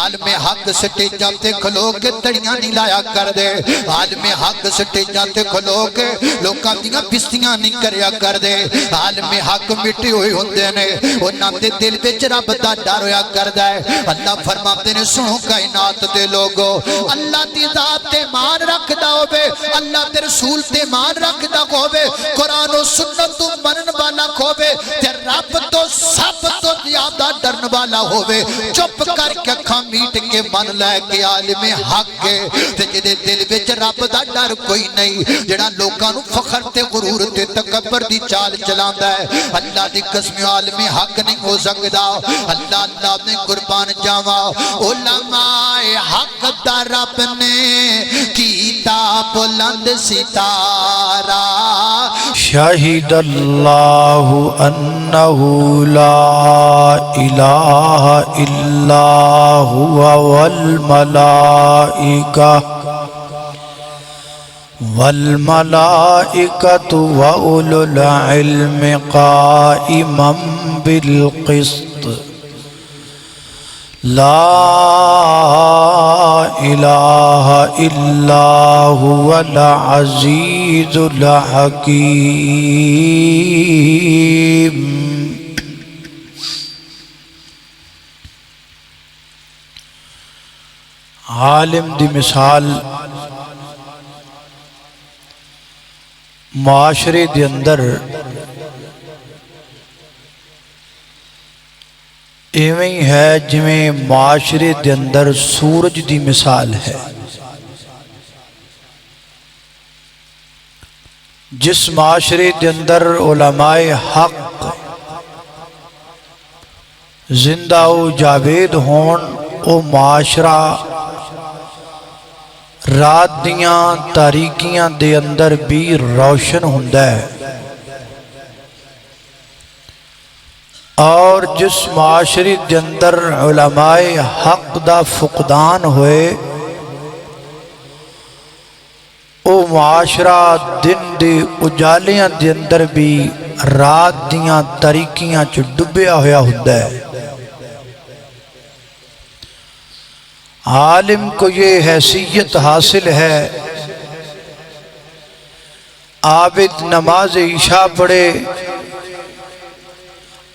عالم حق سٹیجاں تے کھلو کے تڑیاں نہیں لایا کر دے عالم حق سٹیجاں تے کھلو کے لوکاں دیاں بستیاں نہیں کریا کر دے عالم حق مٹی ہوئی ہوندے نے انہاں دے دل وچ رب دا ڈر ہویا کردا ہے اللہ فرماتے نے سنو کائنات دے لوگو اللہ دی ذات تے مان رکھدا ہوے اللہ دے رسول تے مان رکھدا ہوے قرآن و سنت تو منن والا ہوے تے رب تو سب تو زیادہ ڈرن والا ہوے چپ کر کے اکھاں میٹ کے من لے کے عالم حق ہے تے جدے دل وچ رب دا ڈر کوئی نہیں جڑا لوکاں نو فخر تے غرور تے تکبر دی چال چلاندا ہے اللہ دی قسم عالم حق نہیں ہو سکدا اللہ نے قربان جاواں علماء حق دا رب نے کیتا بلند ستارہ شہد اللہ انہ لا الہ الا ہوا والملائکۃ وَأُولُو الْعِلْمِ قَائِمًا بِالْقِسْطِ لا الہ الا هو العزیز الحکیم عالم دی مثال معاشرے دے اندر ایویں ہی ہے جویں معاشرے دے اندر سورج دی مثال ہے جس معاشرے دے اندر علماء حق زندہ و جاوید ہون او معاشرہ رات دیاں تاریکیاں دے اندر بھی روشن ہوندا ہے اور جس معاشرے دے اندر علماء حق دا فقدان ہوئے او معاشرہ دن دے اجالیاں دے اندر بھی رات دیاں تاریکیاں چ ڈبیا ہویا ہوندا ہے عالم کو یہ حیثیت حاصل ہے عابد نماز عشاء پڑھے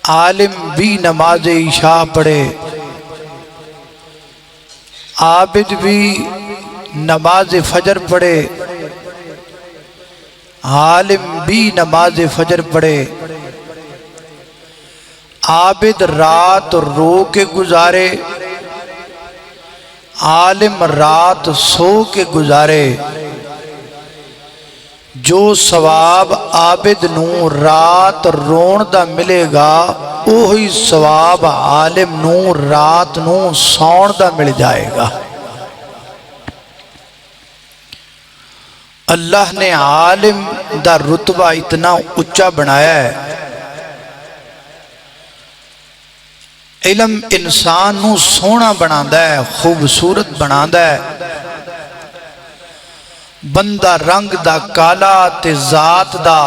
عالم بھی نماز عشاء پڑھے عابد بھی نماز فجر پڑھے عالم بھی نماز فجر پڑھے عابد رات رو کے گزارے عالم رات سو کے گزارے جو ثواب عابد نو رات رون دا ملے گا وہی ثواب عالم نو رات نو سون دا مل جائے گا اللہ نے عالم دا رتبہ اتنا اونچا بنایا ہے علم انسان نو سونا بناندا ہے خوبصورت بناندا ہے بندہ رنگ دا کالا تے ذات دا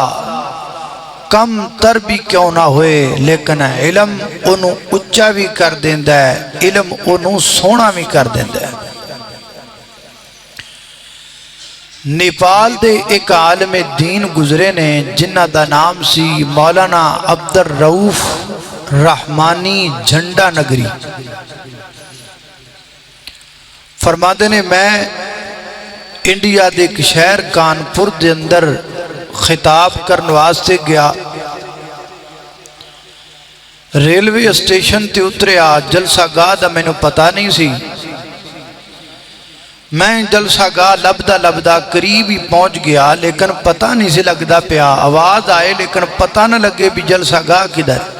کم تر بھی کیوں نہ ہوئے لیکن علم انہوں اچھا بھی کر دیندا ہے علم انہوں سونا بھی کر دیندا ہے نیپال دے ایک عالم دین گزرے نے جنہ دا نام سی مولانا عبدالرؤف رحمانی جھنڈا نگری فرماتے نے میں انڈیا دے ایک شہر کانپور دے اندر خطاب کرنے واسطے گیا ریلوے اسٹیشن تے اتریا جلسہ گاہ دا میں نے پتہ نہیں سی میں جلسہ گاہ لبدا قریب ہی پہنچ گیا لیکن پتہ نہیں سے لگدا پیا آواز آئے لیکن پتہ نہ لگے بھی جلسہ گاہ کدھر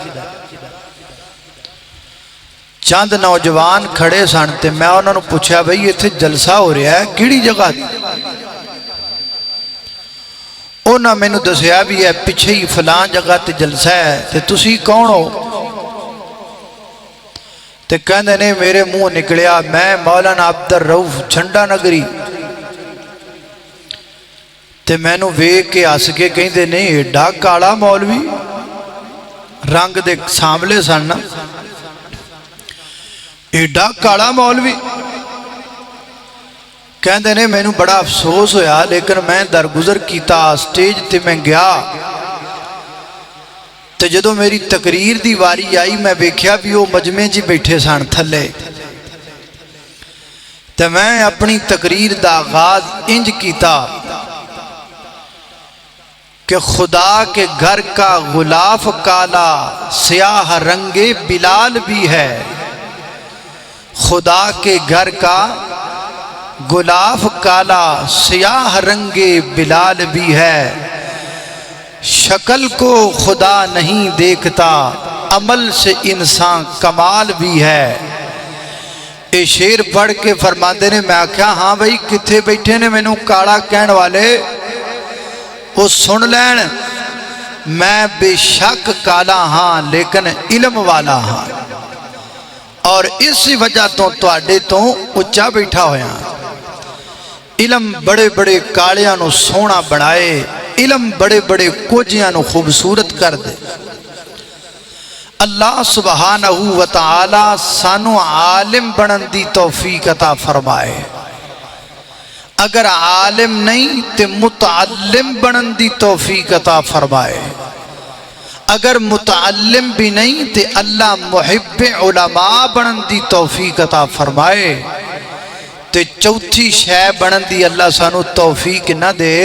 چند نوجوان کھڑے سن تے میں انہوں نے پوچھا بھئی یہ تھے جلسہ ہو رہا ہے کیڑی جگہ انہوں میں نے دسیا بھی ہے پیچھے ہی فلان جگہ تے جلسہ ہے تے تسی کون ہو تے کہندے نے میرے منہ نکلیا میں مولانا عبدالرؤف جھنڈا نگری تے میں نے ویکھ کے ہس کے کہندے نہیں ایڈا کالا مولوی رنگ دے ساملے سن ایڈا کالا مولوی کہندے نے مینوں بڑا افسوس ہویا لیکن میں درگزر کیتا سٹیج تے میں گیا تے جدوں میری تقریر دی واری آئی میں ویکھیا بھی وہ مجمع جی بیٹھے سن تھلے تے میں اپنی تقریر دا آغاز انج کیتا کہ خدا کے گھر کا غلاف کالا سیاہ رنگ بلال بھی ہے، خدا کے گھر کا غلاف کالا سیاہ رنگ بلال بھی ہے، شکل کو خدا نہیں دیکھتا عمل سے انسان کمال بھی ہے۔ یہ شیر پڑھ کے فرماندے نے میں آکھیا ہاں بھئی کتھے بیٹھے نے مینوں کالا کہن والے، وہ سن لین میں بے شک کالا ہاں لیکن علم والا ہاں، اور اسی وجہ تو تواڈے تو اچا بیٹھا ہویا۔ علم بڑے بڑے کالیاں نو سونا بنائے، علم بڑے بڑے کوجیاں نو خوبصورت کر دے۔ اللہ سبحانہ وتعالی سانو عالم بنن دی توفیق عطا فرمائے، اگر عالم نہیں تے متعلم بنن دی توفیق عطا فرمائے، اگر متعلم بھی نہیں تے اللہ محب علماء بنن دی توفیق عطا فرمائے، تے چوتھی شے بنن دی اللہ سانو توفیق نہ دے،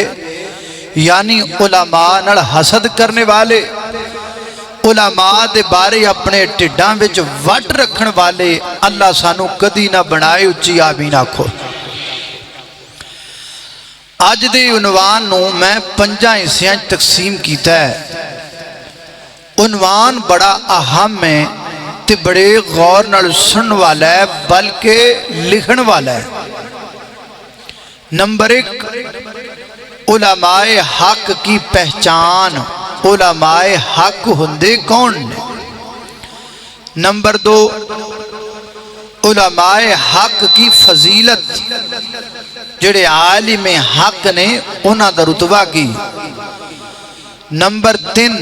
یعنی علماء نال حسد کرنے والے، علماء دے بارے اپنے ٹڈاں وچ وٹ رکھن والے اللہ سانو کدی نہ بنائے، اچھی آمین آکھو۔ آج دے عنوان نو میں 5 حصیاں تقسیم کیتا ہے۔ عنوان بڑا اہم ہے تے بڑے غور نال سنن والا ہے بلکہ لکھن والا ہے۔ نمبر 1، علماء حق کی پہچان، علماء حق ہندے کون نے؟ نمبر 2، علماء حق کی فضیلت، جڑے عالم حق نے انہاں دا رتبہ کی۔ نمبر 3،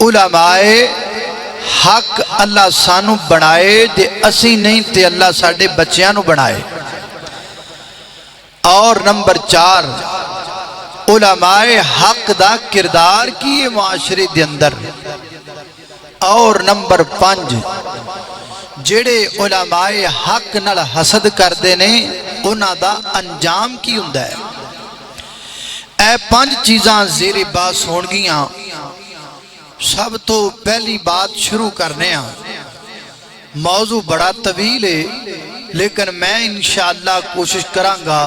علماء حق اللہ سانو بنائے جے اسی نہیں تے اللہ ساڑے بچیاں نو بنائے۔ اور نمبر 4، علماء حق دا کردار کی معاشرے دے اندر۔ اور نمبر 5، جڑے علماء حق نال حسد کردے نے انہاں دا انجام کی ہوندا ہے۔ اے 5 چیزاں زیر باس ہون گیاں۔ سب تو پہلی بات شروع کرنے ہاں، موضوع بڑا طویل ہے لیکن میں انشاءاللہ کوشش کراں گا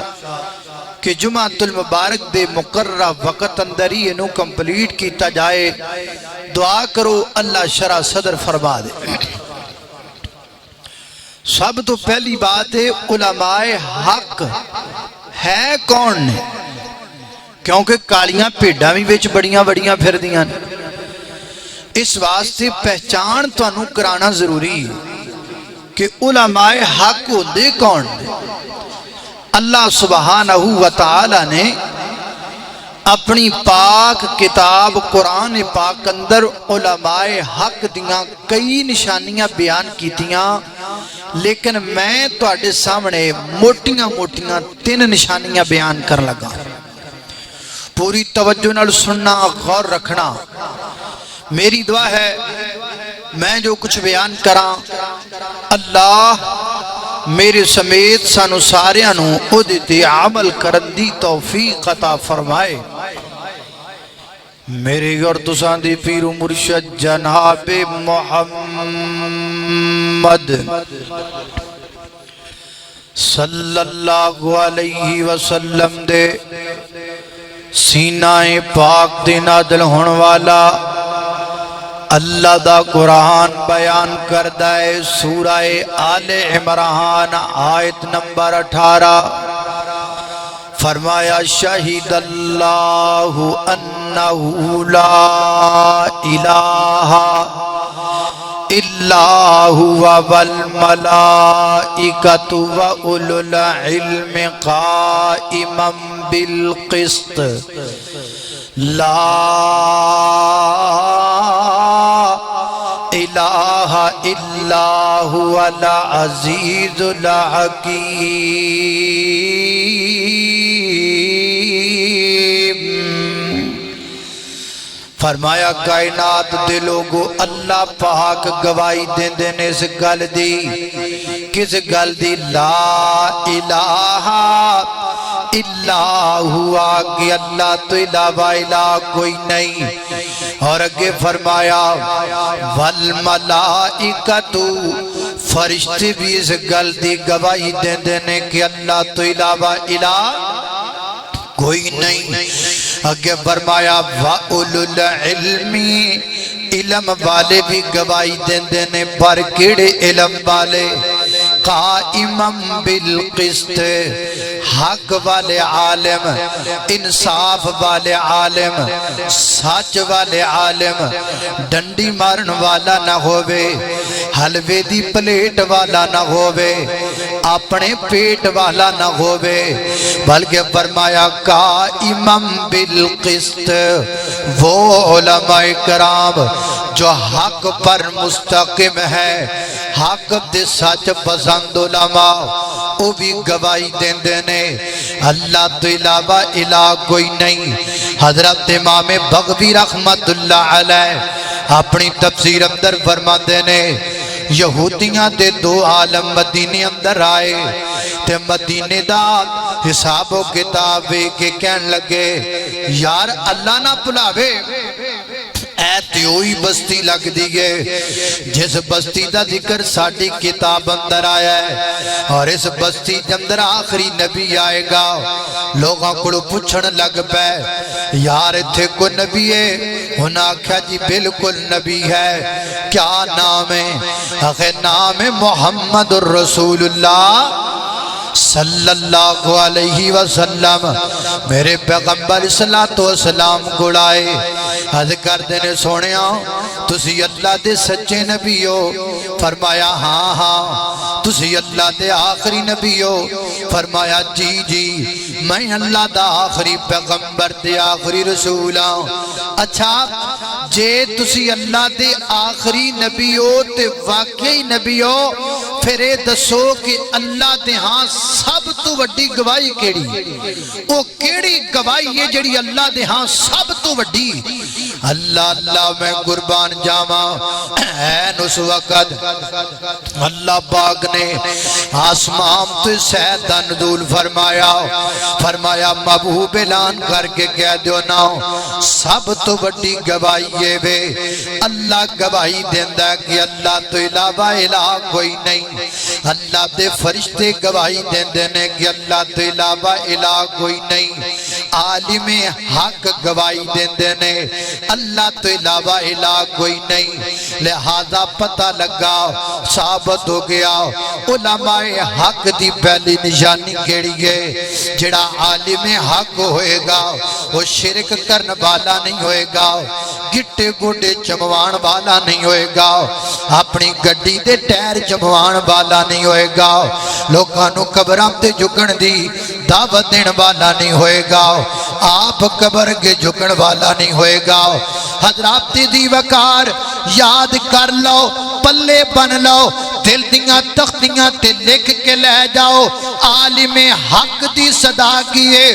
کہ جمعۃ المبارک دے مقررہ وقت اندر ہی انہوں کمپلیٹ کیتا جائے۔ دعا کرو اللہ شرح صدر فرما دے۔ سب تو پہلی بات ہے علماء حق ہے کون نے؟ کیونکہ کالیاں پیڈاں بھی وچ بڑیاں بڑیاں پھر دیاں نے، اس واسطے پہچان تو انہوں کرانا ضروری ہے کہ علماء حق ہوندے کون نے۔ اللہ سبحانہ وتعالی نے اپنی پاک کتاب قرآن پاک اندر علماء حق دیاں کئی نشانیاں بیان کیتیاں، لیکن میں تو آڈے سامنے موٹیاں 3 نشانیاں بیان کر لگا۔ پوری توجہ نال سننا، غور رکھنا۔ میری دعا ہے میں جو کچھ بیان کراں اللہ میرے سمیت سانو ساریانو ادھتے عمل کرن دی توفیق عطا فرمائے۔ میرے اور تسان دی پیر و مرشد جناب محمد صلی اللہ علیہ وسلم دے سینہ پاک دے نازل ہون والا اللہ دا قرآن بیان کردہ ہے۔ سورہ آل عمران آیت نمبر 18 فرمایا شہید اللہ انہو لا الہ الا ہوا والملائکۃ وَأُولُو العلم قائما بالقسط لا الہ الا هو العزیز الحکیم۔ فرمایا کائنات دے لوگو اللہ پاک گواہی دیندے نے اس گل دی، کس گل دی؟ لا الہ الا ہوا، کہ اللہ تو علاوہ الہ کوئی نہیں۔ اور اگے فرمایا والملائکۃ، فرشتے بھی اس گل دی گواہی دیندے نے کہ اللہ تو علاوہ الہ کوئی نہیں۔ اگے فرمایا وَأُولُو الْعِلْمِ، علم والے بھی گواہی دیندے نے، پر کیڑے علم والے؟ قائماً بالقسط، حق والے عالم، انصاف والے عالم، سچ والے عالم، ڈنڈی مارن والا نہ ہووے، حلوے دی پلیٹ والا نہ ہووے، اپنے پیٹ والا نہ ہووے، بلکہ فرمایا قائماً بالقسط، وہ علماء کرام جو حق پر مستقیم ہے، حق دے سچ پسند علماء، وہ بھی گواہی دیندے نے اللہ تو علاوہ الہ کوئی نہیں۔ حضرت امام بغوی رحمت اللہ علیہ اپنی تفسیر اندر فرماتے نے یہودیاں دے دو عالم مدینے اندر آئے تے مدینے دا حساب و کتاب کے کہن لگے یار اللہ نہ بلاوے، ایتی ہوئی بستی لگ دیئے جس بستی دا ذکر ساڑھی کتاب اندر آیا ہے، اور اس بستی اندر آخری نبی آئے گا۔ لوگاں کڑو پوچھن لگ پہ یار تھے کو نبی ہے؟ انہاں کہا جی بالکل نبی ہے۔ کیا نام ہے؟ اگر نام ہے محمد الرسول اللہ صلی اللہ علیہ وسلم۔ میرے پیغمبر صلی اللہ علیہ وسلم گڑائے حض کر دینے سونیا تسی اللہ دے سچے نبی ہو؟ فرمایا ہاں ہاں۔ تسی اللہ دے آخری نبی ہو؟ فرمایا جی جی میں اللہ دا آخری پیغمبر دے آخری رسول ہوں۔ اچھا جے تسی اللہ دے آخری نبی ہو تے واقعی نبی ہو، پھر اے دسو کہ اللہ دے ہاں سب تو وڈی گواہی کیڑی؟ وہ کیڑی گواہی ہے جڑی اللہ دے ہاں سب تو وڈی؟ اللہ اللہ میں قربان جاما این اس وقت اللہ پاک نے آسمان تو سیدہ نزول فرمایا محبوب اعلان کر کے کہہ دیو نا سب تو بڑی گواہی ہے بے اللہ گواہی دیندہ ہے کہ اللہ تو علاوہ الہ کوئی نہیں۔ اللہ دے فرشتے گواہی دیندے نے کہ اللہ تو علاوہ الہ کوئی نہیں۔ عالم حق گواہی دیندے نے اللہ تو علاوہ الہ کوئی نہیں۔ لہذا پتہ لگا ثابت ہو گیا علماء حق دی پہلی نشانی کیڑی ہے؟ جڑا عالم حق ہوئے گا وہ شرک کرن والا نہیں ہوئے گا، گٹے گوڑے چموان والا نہیں ہوئے گا، اپنی گڈی دے ٹیر چموان والا نہیں ہوئے گا، لوگانو قبرام تے جھکن دی دعوت دین والا نہیں ہوئے گا، آپ قبر کے جھکن والا نہیں ہوئے گا۔ حضرات دی وقار یاد کر لو، پلے بن لو، دل دیاں تختیاں تے لکھ کے لے جاؤ۔ عالم حق دی صدا کیے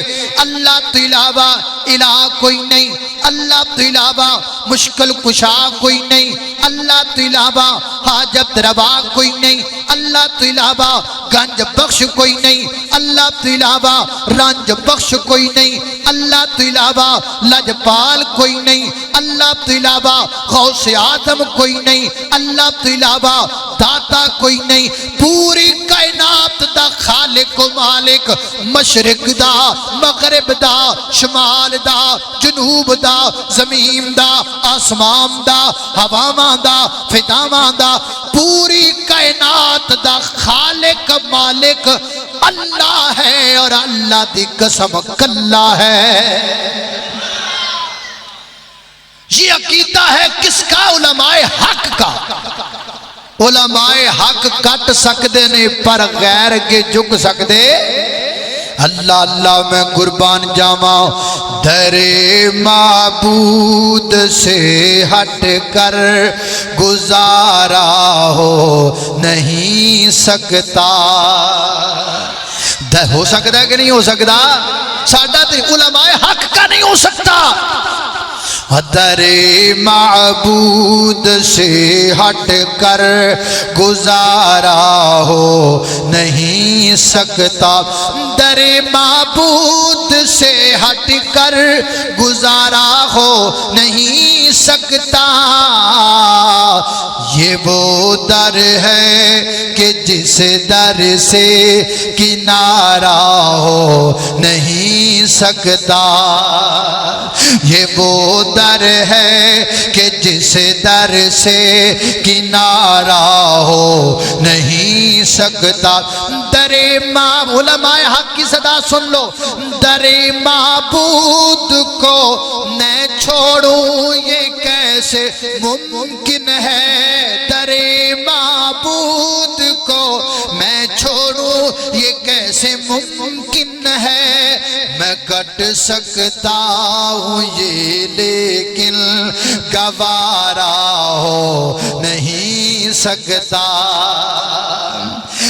اللہ تو علاوہ الہ کوئی نہیں، اللہ تو علاوہ مشکل کشا کوئی نہیں، اللہ تو علاوہ حاجت روا کوئی نہیں، اللہ تو علاوہ گنج بخش کوئی نہیں، اللہ تو علاوہ رنج بخش کوئی نہیں، اللہ تو علاوہ لجپال کوئی نہیں، اللہ تو علاوہ غوث اعظم کوئی نہیں، اللہ تو علاوہ داتا کوئی نہیں۔ پوری کائنات دا خالق و مالک، مشرق دا، مغرب دا، شمال دا، جنوب دا، زمین دا، آسمان دا، ہواواں دا، فضاواں دا، پوری کائنات دا خالق مالک اللہ ہے، اور اللہ دی قسم کلا ہے۔ یہ عقیدہ ہے کس کا؟ علماء حق کا۔ علماء حق کٹ سکتے نے پر غیر کے جھک سکتے اللہ اللہ میں قربان جاواں در معبود سے ہٹ کر گزارا ہو نہیں سکتا ہو سکتا ہے کہ نہیں ہو سکتا ساڈا تے علماء حق کا نہیں ہو سکتا در معبود سے ہٹ کر گزارا ہو نہیں سکتا در معبود سے ہٹ کر گزارا ہو نہیں سکتا یہ وہ در ہے کہ جس در سے کنارہ ہو نہیں سکتا یہ وہ در ہے کہ جس در سے کنارہ ہو نہیں سکتا در علماء حق کی صدا سن لو در معبود کو میں چھوڑوں یہ کیسے ممکن ہے در معبود کو میں چھوڑوں یہ کیسے ممکن ہے میں کٹ سکتا ہوں یہ لیکن گوارا ہو نہیں سکتا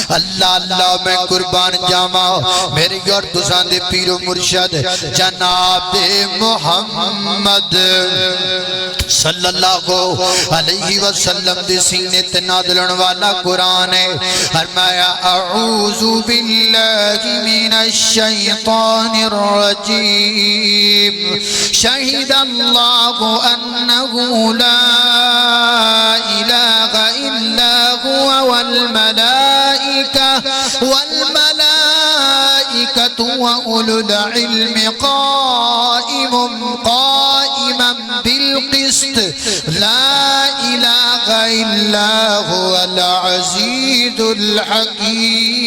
اللہ اللہ میں قربان جاواں میری اور تساں دے پیر و مرشد جناب محمد صلی اللہ علیہ وسلم دے سینے تے نازلن والا قرآن ہے فرمایا اعوذ باللہ من الشیطان الرجیم شہد اللہ انہ لا الہ الا ہوا والملائكة وأولو العلم قائما بالقسط لا إله إلا هو العزيز الحكيم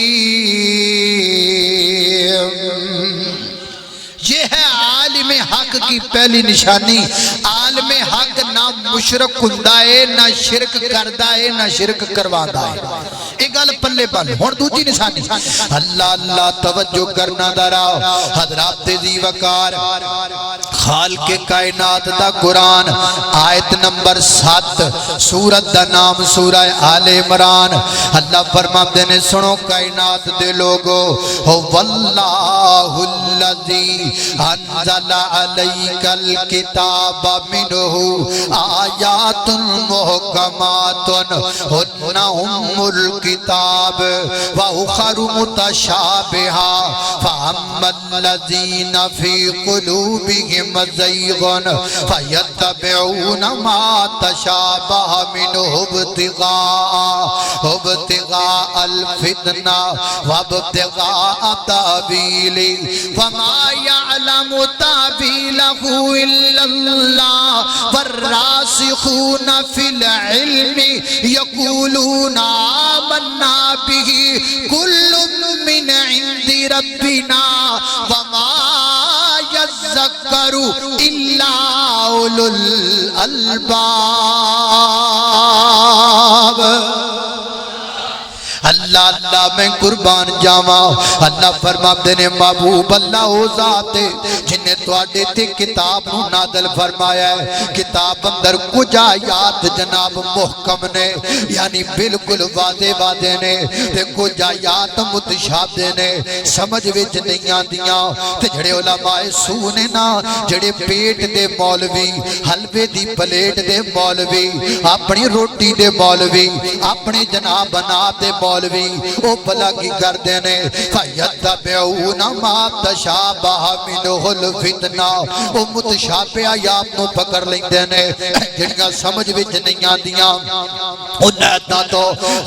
یہ ہے عالم حق کی پہلی نشانی عالم حق نہ مشرک ہوندا ہے نہ شرک کردا ہے نہ شرک کرواندا ہے ایک گل پلے پل ہن دوجی نشانی اللہ اللہ توجہ کرنا ذرا حضرات ذی وقار خالق کائنات دا قرآن آیت نمبر 7 سورت دا نام سورہ آل عمران اللہ فرماتے نے سنو کائنات دے لوگو واللہ الذی انزل علیک الکتاب منہ آیات محکمات ہن ام الکتاب واخر متشابہا فاما الذین فی قلوبہم زیغ فیتبعون ما تشابہ منہ ابتغاء الفتنہ وابتغاء تاویلہ وما يعلم تاويله إلا الله والراسخون في العلم يقولون آمنا به كل من عند ربنا وما يذكر إلا أولو الألباب اللہ اللہ میں قربان جاواں اللہ فرماتے نے محبوب اللہ او ذات جن نے تواڈے تے کتاب نو نازل فرمایا ہے کتاب اندر کچھ آیات جناب محکم نے یعنی بالکل واضح واضح نے تے کچھ آیات متشابہ نے سمجھ وچ نہیں آندیاں تے جڑے علماء سو نے نا جڑے پیٹ دے مولوی حلوے دی پلیٹ دے مولوی اپنی روٹی دے مولوی اپنے جناب بنا دے مولوی او بلا کی کر دینے فَيَتَّبِعُونَ مَا تَشَابَهَ مِنْهُ الْفِتْنَةِ او متشابہ آیات نو پکڑ لیں دینے جنگا سمجھ وچ نہیں آندیاں انہتا تو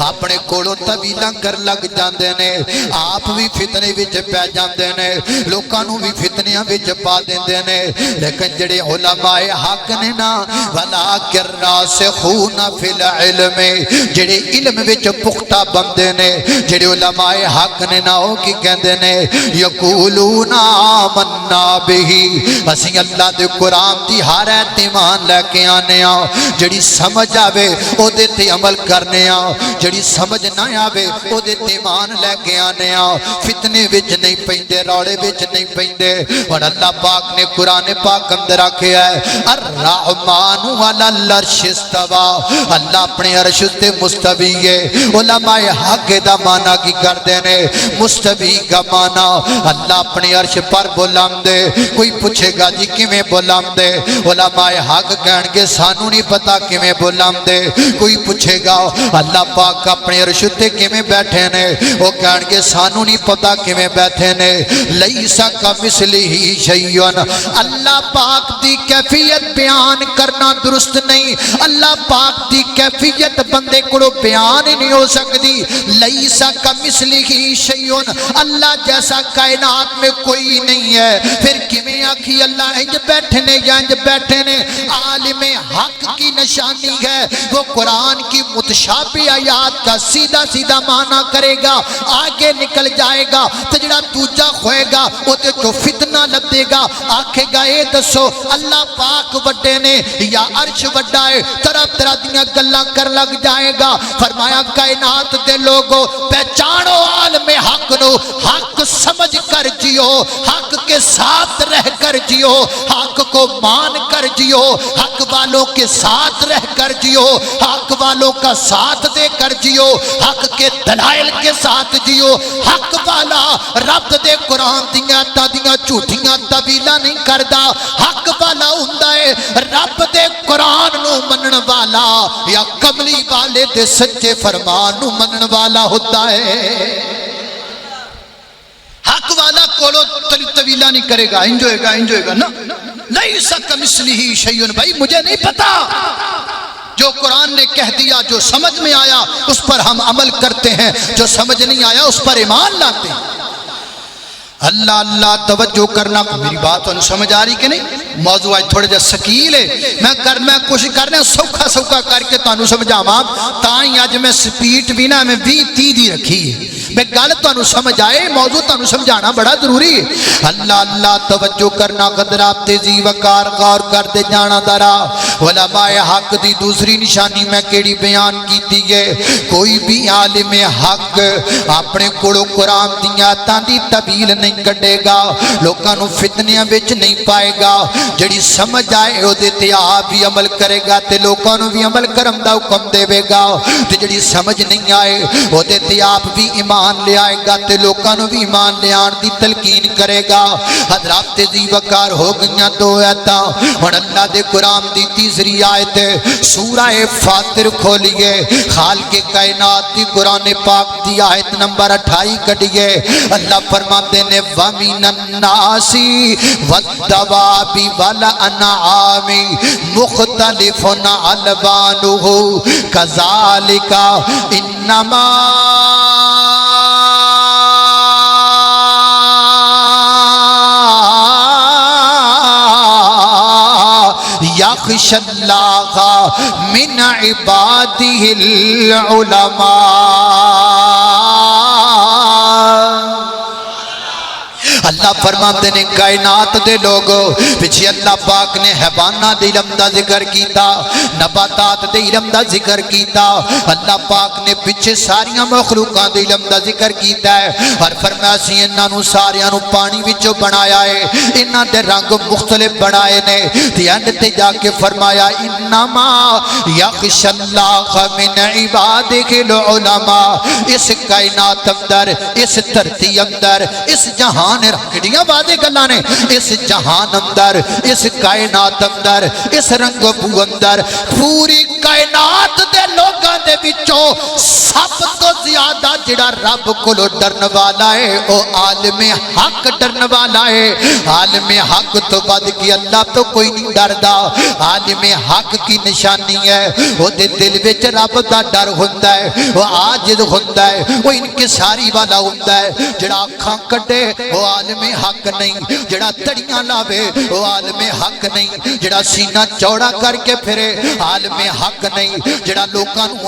اپنے کولوں طویلاں کر لگ جاندے نے آپ بھی فتنے وچ پہ جاندے نے لوکاں نو بھی فتنیاں وچ پا دیندے نے لیکن جڑے علماء حق نے نا وَلَٰكِنْ رَاسِخُونَ فِي الْعِلْمِ جڑے علم وچ پختہ بندے فرماندے نے جڑے علماء حق نے نا او کی کہندے نے یقولون آمنا بہی اسی اللہ دے قرآن دی ہر ایت ایمان لے کے آنے ہاں جڑی سمجھ آوے او دے تے عمل کرنے ہاں جڑی سمجھ نہ آوے او دے تے ایمان لے کے آنے ہاں فتنے وچ نہیں پیندے روڑے وچ نہیں پیندے اور اللہ پاک نے قرآن پاک اندر آکھیا ہے الرحمن علی العرش استوى اللہ اپنے عرش تے مستوی ہے علماء حق دا معنی کی کردے نے مستوی کا معنی اللہ اپنے عرش پر بلند ہے کوئی پوچھے گا جی کیویں بلند ہے علماء حق کہن گے سانو نہیں پتا کیویں بلند ہے کوئی پوچھے گا اللہ پاک اپنے عرش تے کیویں بیٹھے نے وہ کہن گے سانو نہیں پتا کیویں بیٹھے نے لیسا کمثلہ شیء اللہ پاک دی کیفیت بیان کرنا درست نہیں اللہ پاک دی کیفیت بندے کو بیان ہی نہیں ہو سکتی لیسا کمثلہ شیء اللہ جیسا کائنات میں کوئی نہیں ہے پھر کیویں آکھی اللہ انج بیٹھے نے یا انج بیٹھے نے عالم حق کی نشانی ہے وہ قرآن کی متشابہ آیات کا سیدھا سیدھا معنی کرے گا آگے نکل جائے گا تو جڑا دوجا کھوئے گا وہ تے جو فتنہ لبدے گا آکھے گا اے دسو اللہ پاک وڈے نے یا عرش وڈا ہے طرح طرح دیاں گلاں کر لگ جائے گا فرمایا کائنات دے لوگو پہچانو عالم حق نو حق سمجھ کر جیو حق کے ساتھ رہ کر جیو حق کو مان کر جیو حق والوں کے ساتھ رہ کر جیو حق والوں کا ساتھ دے کر جیو حق کے دلائل کے ساتھ جیو حق والا رب دے قرآن دیاں تا دیاں جھوٹیاں طویلہ نہیں کردا حق والا ہوندا ہے رب دے قرآن نو منن والا یا کملی والے دے سچے فرمان نو منن والا ہوتا ہے حق والا کولو طویلہ نہیں کرے گا انجوئے گا نا لیسا کمثلہ شیء بھائی مجھے نہیں پتا جو قرآن نے کہہ دیا جو سمجھ میں آیا اس پر ہم عمل کرتے ہیں جو سمجھ نہیں آیا اس پر ایمان لاتے ہیں اللہ اللہ توجہ کرنا میری بات انہوں سمجھ آ رہی کہ نہیں موضوع آج تھوڑے جا سکیل ہے میں کوشش کر رہا ہوں سوکھا کر کے تانوں سمجھا ماں تائیں آج میں سپیٹ بھی نہ میں 20-30 دی رکھی ہے میں گل تانوں سمجھ آئے موضوع تانوں سمجھانا بڑا ضروری ہے اللہ اللہ توجہ کرنا قدر آپ تیزی وقار غور کر دے جانا درا علماء حق دی دوسری نشانی میں کیڑی بیان کی دیئے کوئی بھی عالم حق اپنے کوڑو قرآن دیا تاں دی طویل نہیں کٹے گا لوکاں نو فتنیاں وچ نہیں پائے گا جڑی سمجھ آئے او دے تے آپ بھی عمل کرے گا تے لوکاں نو بھی عمل کرم دا حکم دے گا تے جڑی سمجھ نہیں آئے او دے تے آپ بھی ایمان لے آئے گا تے لوکاں نو بھی ایمان لے آن دی تلقین کرے گا حضرات تیزی وقار ہو گئیاں دو آیتاں اور اللہ دے قرآن دی تیسری آیت سورہ فاطر کھولیے خالق کائنات دی قرآن پاک دی آیت نمبر 28 کڑیے اللہ فرماتے نے وَمِنَ النَّاسِ وَالدَّوَابِ وَالْأَنْعَامِ مُخْتَلِفٌ أَلْوَانُهُ كَذَلِكَ إِنَّمَا يخشى الله من عباده العلماء اللہ فرماتے نے کائنات دے لوگو پچھے اللہ پاک نے حیوانات دے علم دا ذکر کیتا نباتات دے علم دا ذکر کیتا اللہ پاک نے پچھے ساریاں مخلوقات دے علم دا ذکر کیتا ہے اور فرمایا سی انہاں نو ساریاں نو پانی وچوں بنایا ہے انہاں دے رنگ مختلف بنائے نے تے اینڈ تے جا کے فرمایا انما یخشى اللہ من عبادہ العلماء اس کائنات اندر اس دھرتی اندر اس جہان رکھڑیاں وعدے گلاں نے اس جہان اندر اس کائنات اندر اس رنگ بو اندر پوری کائنات دے لوگاں دے وچوں سب تو زیادہ جڑا رب کولو ڈرن والا ہے او عالم حق ڈرن والا ہے عالم حق تو بعد کی اللہ تو کوئی نہیں ڈردا عالم حق کی نشانی ہے او دے دل وچ رب دا ڈر ہوندا ہے وہ عاجز ہوندا ہے وہ انکساری والا ہوندا ہے جڑا اکھاں کڈے وہ عالم حق نہیں جڑا تڑیاں لاوے وہ عالم حق نہیں جڑا سینہ چوڑا کر کے پھرے عالم حق نہیں جڑا لوکاں نو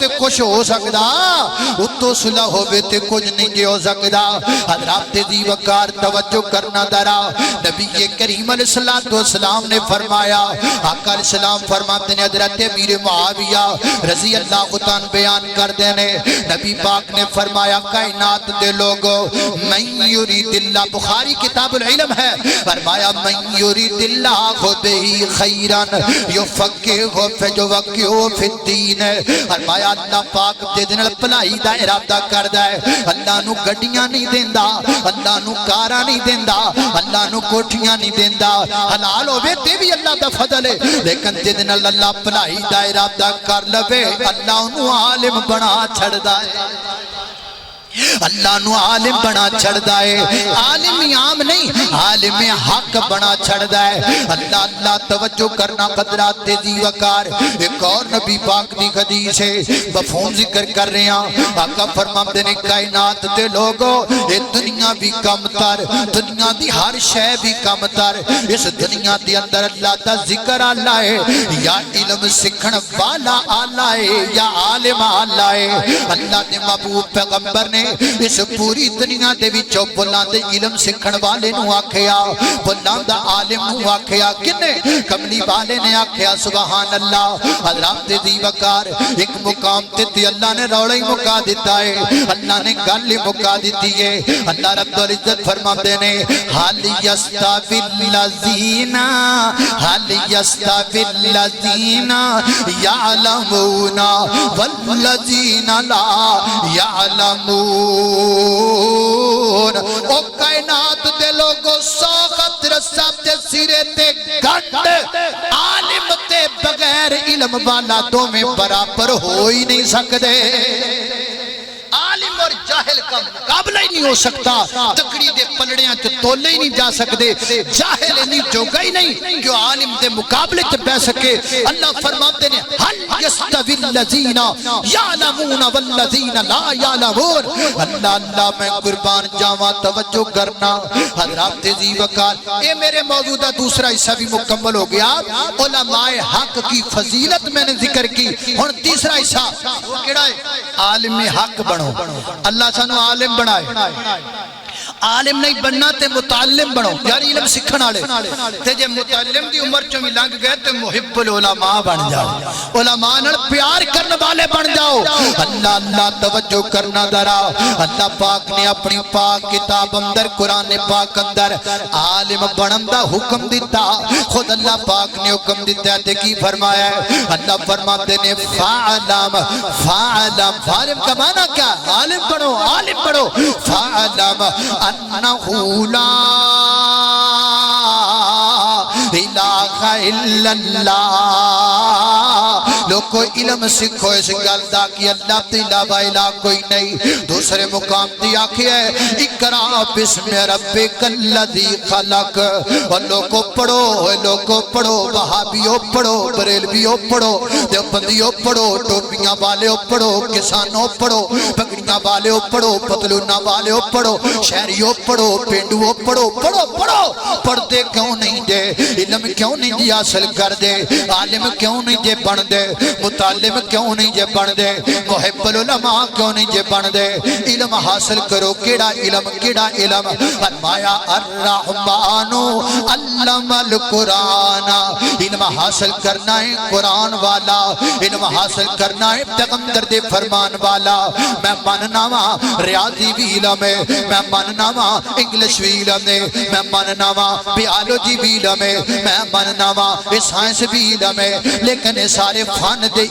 تے کچھ ہو سکدا اتوں صلح ہوئے تے کچھ نہیں جے ہو سکدا حضرات دی وقار توجہ کرنا درا نبی کریم علیہ السلام نے فرمایا آقا علیہ السلام فرماتے ہیں حضرت امیر معاویہ رضی اللہ عنہ بیان کر دینے نبی پاک نے فرمایا کائنات دے لوگو من یرید اللہ بخاری کتاب العلم ہے فرمایا من یرید اللہ بہی خیرن یفقہہ فی الدین فرمایا اللہ پاک دے دن پلائی دا ارادہ کردہ ہے اللہ نو گڈیاں نہیں دیندہ اللہ نو کارا نہیں دیندہ اللہ نو کوٹھیاں نہیں دیندہ حلال ہوئے تے بھی اللہ دا فضل ہے لیکن جدن اللہ پلائی دا ارادہ کر لوے اللہ انہوں عالم بنا چھڑ دائے اللہ نو عالم بنا چھڑ دائے عالم عام نہیں عالم حق بنا چھڑ دائے اللہ توجہ کرنا قدرات دی وقار ایک اور نبی پاک دی حدیث ہے مفہوم ذکر کر رہے ہیں آقا فرماتے ہیں کائنات دے لوگوں یہ دنیا بھی کم تر دنیا دی ہر شے بھی کم تر اس دنیا دی اندر اللہ دا ذکر اللہ ہے یا علم سکھن والا اللہ ہے یا عالم اللہ ہے اللہ نے محبوب پیغمبر نے اس پوری دنیا دے وچوں بلند علم سکھن والے نو آکھیا بلند عالم نو آکھیا کنے کملی والے نے آکھیا سبحان اللہ حضرات دی وقار ایک مقام تے اللہ نے روڑا ہی مکا دیتا ہے اللہ نے گل مکا دیتی ہے اللہ رب العزت فرماتے ہیں حال یستوی الذین یعلمون والذین لا یعلمون او کائنات دے لوگوں ساخت رساب دے سیرے تے گھنڈ عالم تے بغیر علم والا دو میں برابر ہو ہی نہیں سکتے عالم اور جاہل کا مقابلہ ہی نہیں ہو سکتا تکڑی دے پلڑیاں تو تولے ہی نہیں جا سکتے جاہل نہیں جوگا ہی نہیں کہ عالم دے مقابلے تے بہ سکے اللہ فرماتے ہیں حل یستوی الذین یعلمون والذین لا یعلمون اللہ میں قربان جاواں توجہ کرنا حضرات دی وقار اے میرے موجودہ دوسرا حصہ بھی مکمل ہو گیا علماء حق کی فضیلت میں نے ذکر کی اور تیسرا حصہ وہ کیڑا ہے عالم حق بنو اللہ سانو عالم بنائے عالم نہیں بننا تے متعلم بنو یعنی علم سکھن والے تے جے متعلم دی عمر چوں بھی لنگ گئے تے محب العلماء بن جاؤ علماء نال پیار کرنے والے بن جاؤ اللہ توجہ کرنا درا اللہ پاک نے اپنی پاک کتاب اندر قرآن پاک اندر عالم بنن دا حکم دیتا خود اللہ پاک نے حکم دیتا ہے تے کی فرمایا ہے اللہ فرماتے نے فعلم فعلم کا معنی کیا عالم بنو فعلم انہو لا الہ الا اللہ لوگو علم سکھو اس گلدہ کی اللہ تیلہ الہ کوئی نہیں دوسرے مقام دی آکھی ہے اقرا بسم ربک الذی خلق اور لوگو پڑھو وہابیو پڑھو بریلویو پڑھو دیوبندیو پڑھو ٹوپیاں والے پڑھو کسانوں پڑھو پگڑیاں والے پڑھو پتلونہ والے پڑھو شہریوں پڑھو پینڈو پڑھو پڑھتے کیوں نہیں دے علم کیوں نہیں جے حاصل کر دے عالم کیوں نہیں جے بن دے متعلم کیوں نہیں جے بن دے محب العلماء کیوں نہیں جے بن دے علم حاصل کرو کیڑا علم فرمایا الرحمن علم القرآن علم حاصل کرنا ہے قرآن والا علم حاصل کرنا ہے پیغمبر دے فرمان والا میں ماننا وا ریاضی بھی علم ہے میں ماننا وا انگلش بھی علم ہے میں ماننا وا بیالوجی بھی علم ہے میں ماننا وا سائنس بھی علم ہے لیکن سارے فن دے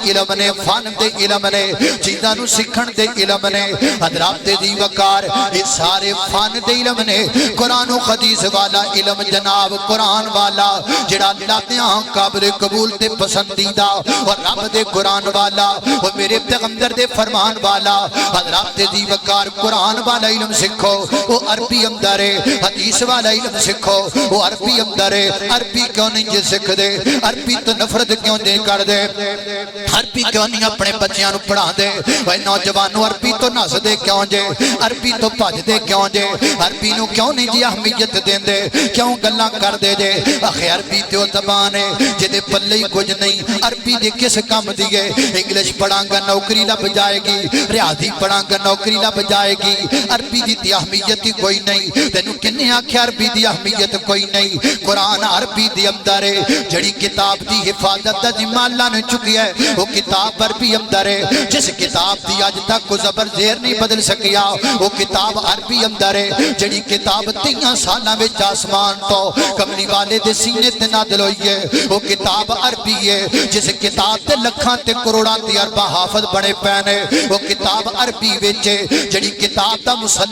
علم نے چیزاں نو سکھن دے علم نے حضرات دی وقار یہ سارے فن دے علم نے قرآن و حدیث والا علم جناب قرآن والا جڑا اللہ دے ہاں قابل قبول تے پسندیدہ اور رب دے قرآن والا اور میرے پیغمبر دے فرمان والا حضرات دی وقار قرآن والا علم سکھو وہ عربی اندر ہے حدیث والا علم سکھو وہ عربی اندر ہے عربی کیوں نہیں جے سکھ دے عربی تو نفرت کیوں دے کر دے عربی کیوں نہیں اپنے بچیاں نو پڑھا دے وے نوجوانوں عربی تو نس دے کیوں جے عربی تو بھج دے کیوں جے عربی نو کیوں نہیں جی اہمیت دین دے کیوں گلاں کر دے جے آخر عربی تے زبان ہے جدے پلے ہی کچھ نہیں عربی دے کس کام دیے انگلش پڑھاں گا نوکری لب جائے گی ریاضی پڑھاں گا نوکری لب جائے گی عربی دی اہمیت ہی کوئی نہیں تینوں کنے آکھیا عربی دی اہمیت کوئی نہیں قرآن عربی دی اندر ہے جڑی کتاب دی حفاظت دا ذمہ اللہ نے چکی ہے وہ کتاب عربی اندر ہے جس کتاب دی آج تک کو زبر زیر نہیں بدل سکیا وہ کتاب عربی اندر ہے جڑی کتاب 30 سالاں وچ آسمان تو کملی والے دے سینے تے نازل ہوئی ہے وہ کتاب عربی ہے جس کتاب تے لکھاں تے کروڑاں تے ارباں حافظ بنے پینے وہ کتاب عربی وچ جڑی کتاب دا مصلی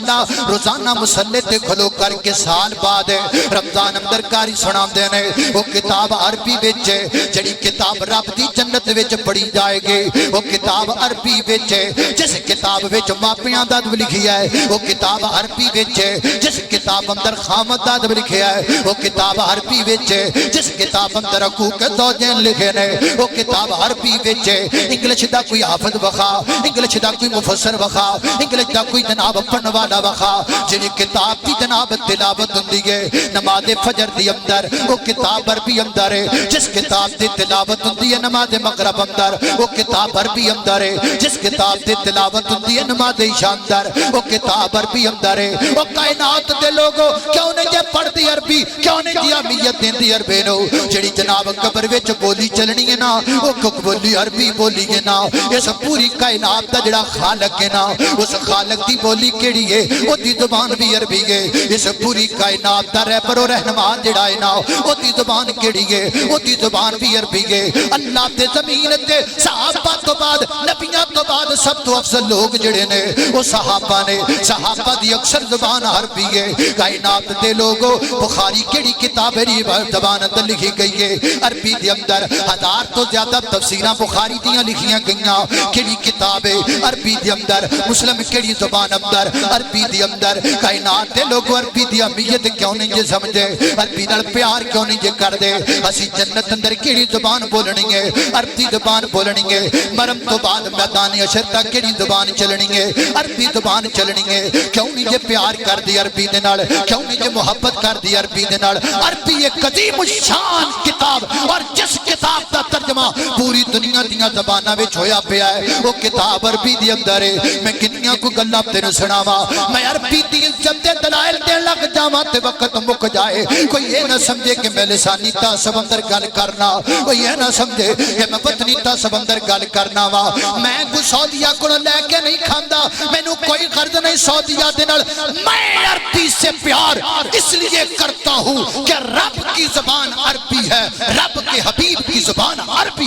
روزانہ مصلی تے کھلو کر کے سال بعد رمضان اندر کاری سناندے نے وہ کتاب عربی وچ جڑی کتاب رب دی جنت وچ پڑھی جائے گی وہ کتاب عربی وچ جس کتاب وچ ماپیاں دا ادب لکھیا ہے وہ کتاب عربی وچ جس کتاب اندر خامت دا ادب لکھیا ہے وہ کتاب عربی وچ جس کتاب اندر حقوق زوجین لکھے نے وہ کتاب عربی وچ انگلش دا کوئی حافظ وخا انگلش دا کوئی مفسر وخا انگلش دا کوئی جناب پڑھن والا وخا جڑی کتاب دی جناب تلاوت ہوندی ہے نماز فجر دی اندر وہ کتاب عربی اندر ہے جس کتاب دی تلاوت ہوندی ہے نماز مغرب اندر وہ کتاب عربی اندر ہے جس کتاب دی تلاوت ہوندی ہے نماز عشاء اندر وہ کتاب عربی اندر ہے وہ کائنات دے لوگو کیوں نہیں جے پڑھدی عربی کیوں نہیں دی اہمیت دیندی عربی نو جڑی جناب قبر وچ بولی چلنی ہے نا وہ بولی عربی بولی ہے نا اس پوری کائنات دا جڑا خالق ہے نا اس خالق دی بولی کیڑی ہے او دی زبان بھی عربی ہے اس پوری کائنات دا رہبر و رہنما جڑا ہے نا او دی زبان کیڑی ہے او دی زبان بھی عربی ہے اللہ تے زمین تے صحابہ تو بعد نبیاں تو بعد سب تو افضل لوگ جڑے نے وہ صحابہ نے صحابہ دی اکثر زبان عربی ہے کائنات دے لوگوں بخاری کیڑی کتاب ہے زبان اندر لکھی گئی ہے عربی دے اندر 1000 تو زیادہ تفسیراں بخاری دیاں لکھیاں گئیاں کیڑی کتاب ہے عربی دے اندر مسلم کیڑی زبان اندر عربی دے اندر کائنات دے لوگوں عربی دی اہمیت کیوں نہیں جے سمجھے عربی نال پیار کیوں نہیں جے کر دے اسی جنت اندر کیڑی زبان بولنی ہے عربی زبان بولنی ہے مرم تو بعد میدان حشر تک کیڑی زبان چلنی ہے عربی زبان چلنی ہے کیوں نہیں جے پیار کر دی عربی دے نال کیوں نہیں جے محبت کر دی عربی دے نال عربی ایک عظیم الشان کتاب اور جس کتاب دا ترجمہ پوری دنیا دیاں زباناں وچ ہویا پیا ہے وہ کتاب عربی دے اندر ہے میں کتنیاں کو گلاں تینوں سناواں میں عربی دی عزت دے دلائل دین لگ جاواں تے وقت مک جائے کوئی یہ نہ سمجھے کہ میں لسانی تعصب اندر گل کرنا کوئی یہ نہ سمجھے کہ میں وطنی تعصب اندر گل کرنا وا میں کوئی سعودیہ کو لے کے نہیں کھاندا مینوں کوئی غرض نہیں سعودیہ دے نال میں عربی سے پیار اس لیے کرتا ہوں کہ رب کی زبان عربی ہے رب کے حبیب کی زبان عربی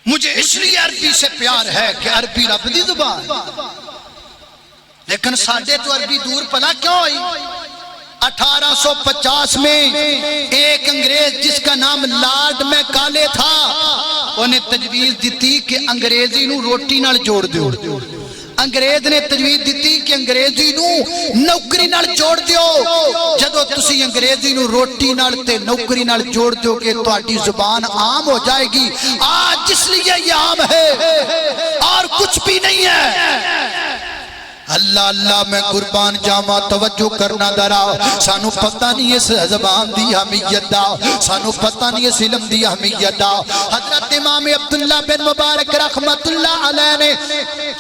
مجھے اس لیے عربی سے پیار ہے کہ عربی رب دی زبان لیکن ساڈے تو عربی دور پلا کیوں ہوئی 1850 میں ایک انگریز جس کا نام لارڈ میکالے تھا انہیں تجویز دیتی کہ انگریزی نو روٹی نال جوڑ دیو انگریز نے تجویز دیتی کہ انگریزی نو نوکری نال جوڑ دیو جدو تسی انگریزی نو روٹی نال تے نوکری نال جوڑ دیو کہ تہاڈی زبان عام ہو جائے گی آج اس لیے یہ عام ہے اور کچھ بھی نہیں ہے اللہ اللہ میں قربان جاواں توجہ کرنا درا سانو پتہ نہیں اس زبان دی اہمیت دا سانو پتہ نہیں اس علم دی اہمیت دا حضرت امام عبداللہ بن مبارک رحمت اللہ علیہ نے